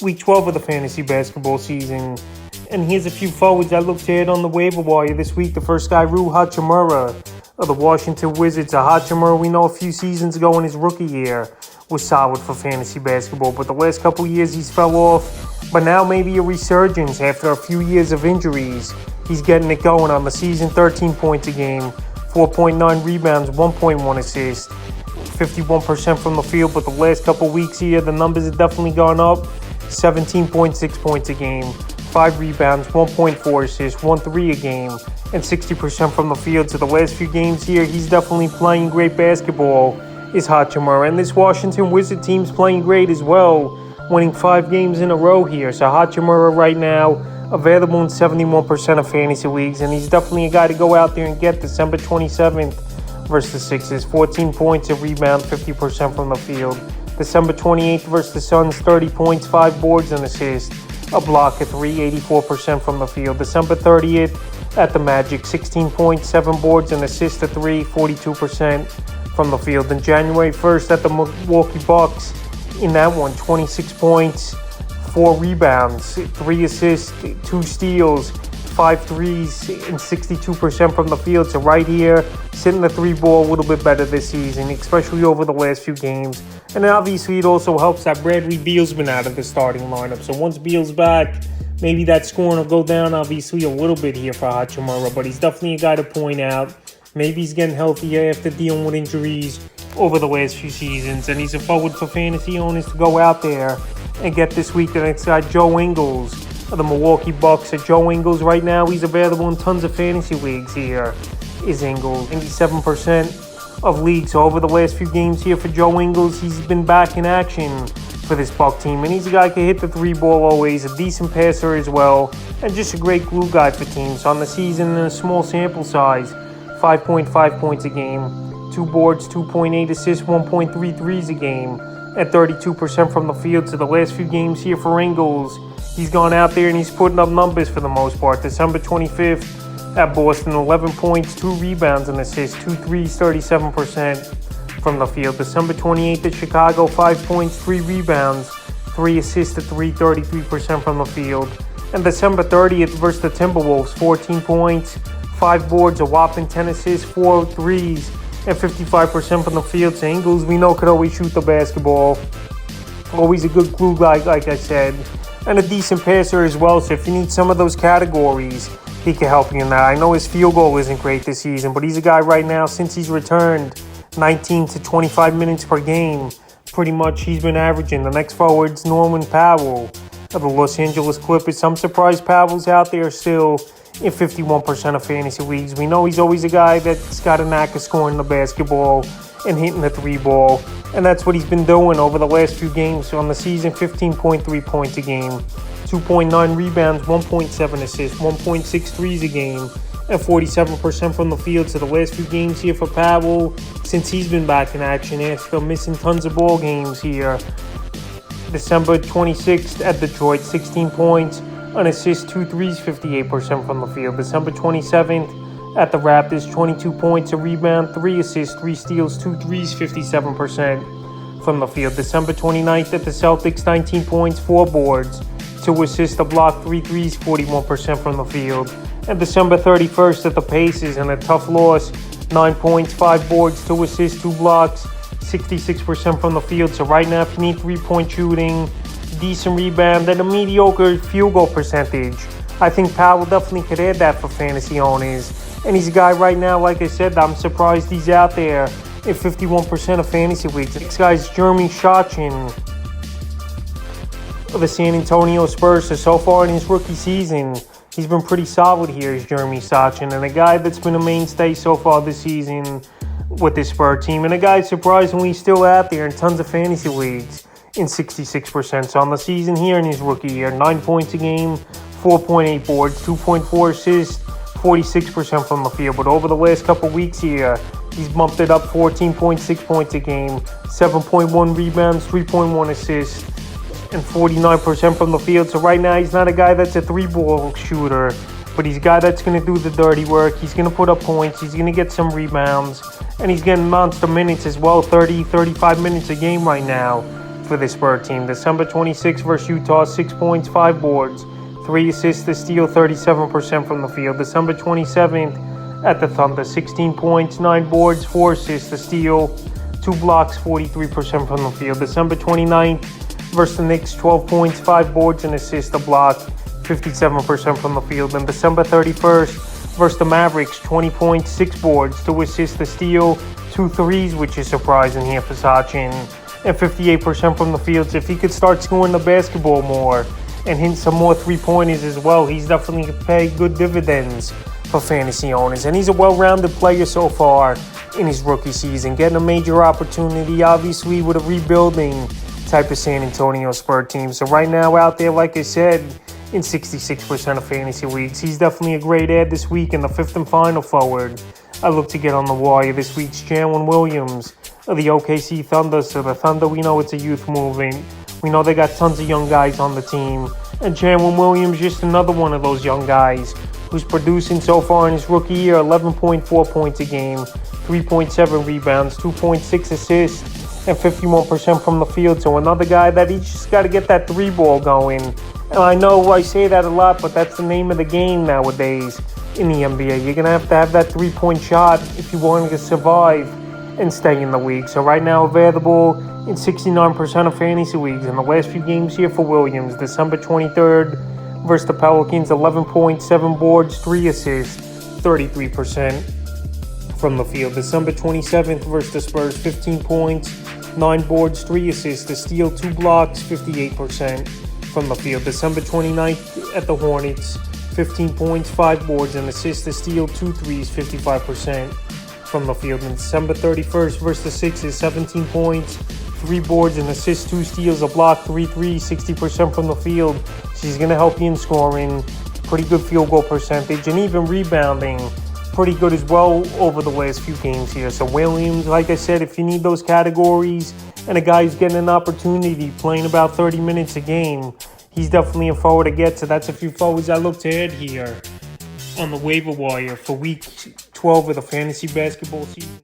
Week 12 of the fantasy basketball season. And here's a few forwards I looked at on the waiver wire this week. The first guy, Rui Hachimura of the Washington Wizards. Hachimura, we know a few seasons ago in his rookie year, was solid for fantasy basketball. But the last couple years he's fell off. But now maybe a resurgence after a few years of injuries. He's getting it going on the season. 13 points a game, 4.9 rebounds, 1.1 assists, 51% from the field. But the last couple weeks here, the numbers have definitely gone up. 17.6 points a game, 5 rebounds, 1.4 assists, 1 3 a game, and 60% from the field. So the last few games here, he's definitely playing great basketball, is Hachimura. And this Washington Wizard team's playing great as well, winning 5 games in a row here. So Hachimura right now available in 71% of fantasy leagues, and he's definitely a guy to go out there and get. December 27th versus the Sixers, 14 points, a rebound, 50% from the field. December 28th versus the Suns, 30 points, 5 boards and assists, a block, a 3, 84% from the field. December 30th at the Magic, 16 points, 7 boards and assists, a 3, 42% from the field. And January 1st at the Milwaukee Bucks, in that one, 26 points, 4 rebounds, 3 assists, 2 steals, 5 threes, and 62% from the field. So right here, sitting the 3 ball a little bit better this season, especially over the last few games. And then obviously it also helps that Bradley Beal's been out of the starting lineup. So once Beal's back, maybe that scoring will go down obviously a little bit here for Hachimura. But he's definitely a guy to point out. Maybe he's getting healthier after dealing with injuries over the last few seasons. And he's a forward for fantasy owners to go out there and get this week. The next guy, Joe Ingles of the Milwaukee Bucks. Joe Ingles right now, he's available in tons of fantasy leagues here, is Ingles. 97% of leagues. So over the last few games here for Joe Ingles, he's been back in action for this Buck team. And he's a guy who can hit the 3 ball always, a decent passer as well, and just a great glue guy for teams. On the season, in a small sample size, 5.5 points a game, 2 boards, 2.8 assists, 1.3 threes a game, at 32% from the field. So the last few games here for Ingles, he's gone out there and he's putting up numbers for the most part. December 25th at Boston, 11 points, 2 rebounds and assists, 2 threes, 37% from the field. December 28th at Chicago, 5 points, 3 rebounds, 3 assists to 3, 33% from the field. And December 30th versus the Timberwolves, 14 points, 5 boards, a whopping 10 assists, 4 threes, and 55% from the field. So Ingles, we know, could always shoot the basketball. Always a good glue guy, like I said, and a decent passer as well. So if you need some of those categories, he can help you in that. I know his field goal isn't great this season, but he's a guy right now, since he's returned, 19 to 25 minutes per game. Pretty much he's been averaging. The next forward's Norman Powell of the Los Angeles Clippers. I'm surprised Powell's out there still in 51% of fantasy leagues. We know he's always a guy that's got a knack of scoring the basketball and hitting the 3 ball. And that's what he's been doing over the last few games. So on the season, 15.3 points a game, 2.9 rebounds, 1.7 assists, 1.6 threes a game, and 47% from the field. So the last few games here for Powell, since he's been back in action after missing tons of ball games here. December 26th at Detroit, 16 points, an assist, 2 threes, 58% from the field. December 27th at the Raptors, 22 points, a rebound, 3 assists, 3 steals, 2 threes, 57% from the field. December 29th at the Celtics, 19 points, 4 boards, 2 assists, a block, 3 threes, 41% from the field. And December 31st at the Pacers in a tough loss, 9 points, 5 boards, 2 assists, 2 blocks, 66% from the field. So right now, if you need 3-point shooting, decent rebound, and a mediocre field goal percentage, I think Powell definitely could add that for fantasy owners. And he's a guy right now, like I said, I'm surprised he's out there in 51% of fantasy leagues. This guy's Jeremy Sochan of the San Antonio Spurs. So far in his rookie season, he's been pretty solid here, is Jeremy Sochan, and a guy that's been a mainstay so far this season with this Spurs team. And a guy surprisingly still out there in tons of fantasy leagues in 66%. So on the season here in his rookie year, 9 points a game, 4.8 boards, 2.4 assists, 46% from the field. But over the last couple weeks here, he's bumped it up 14.6 points a game, 7.1 rebounds, 3.1 assists, and 49% from the field. So right now, he's not a guy that's a 3-ball shooter, but he's a guy that's going to do the dirty work. He's going to put up points. He's going to get some rebounds, and he's getting monster minutes as well, 30, 35 minutes a game right now for this Spur team. December 26th versus Utah, 6 points, 5 boards, 3 assists, a steal, 37% from the field. December 27th at the Thunder, 16 points, 9 boards, 4 assists, a steal, 2 blocks, 43% from the field. December 29th versus the Knicks, 12 points, 5 boards, and assist, a block, 57% from the field. And December 31st versus the Mavericks, 20 points, 6 boards, 2 assists, a steal, 2 threes, which is surprising here for Sachin, and 58% from the field. So if he could start scoring the basketball more and hit some more three-pointers as well, he's definitely going to pay good dividends for fantasy owners. And he's a well-rounded player so far in his rookie season, getting a major opportunity, obviously, with a rebuilding type of San Antonio Spurs team. So right now out there, like I said, in 66% of fantasy leagues, he's definitely a great add this week in the fifth and final forward I look to get on the wire this week's Jalen Williams of the OKC Thunder. So the Thunder, we know it's a youth movement. We know they got tons of young guys on the team. And Jalen Williams, just another one of those young guys who's producing so far in his rookie year, 11.4 points a game, 3.7 rebounds, 2.6 assists, and 51% from the field. So another guy that he's just got to get that three ball going. And I know I say that a lot, but that's the name of the game nowadays in the NBA. You're going to have that three-point shot if you want to survive and stay in the league. So right now available in 69% of fantasy leagues. In the last few games here for Williams, December 23rd versus the Pelicans, 11.7 boards, 3 assists, 33% from the field. December 27th versus the Spurs, 15 points, 9 boards, 3 assists, a steal, 2 blocks, 58% from the field. December 29th at the Hornets, 15 points, 5 boards, and assists, a steal, 2 threes, 55% from the field. And December 31st versus the Sixers, 17 points, 3 boards, and assists, 2 steals, a block, 3 threes, 60% from the field. She's going to help you in scoring, pretty good field goal percentage, and even rebounding pretty good as well over the last few games here. So Williams, like I said, if you need those categories and a guy who's getting an opportunity playing about 30 minutes a game, he's definitely a forward to get. So that's a few forwards I look to add here on the waiver wire for week 12 of the fantasy basketball season.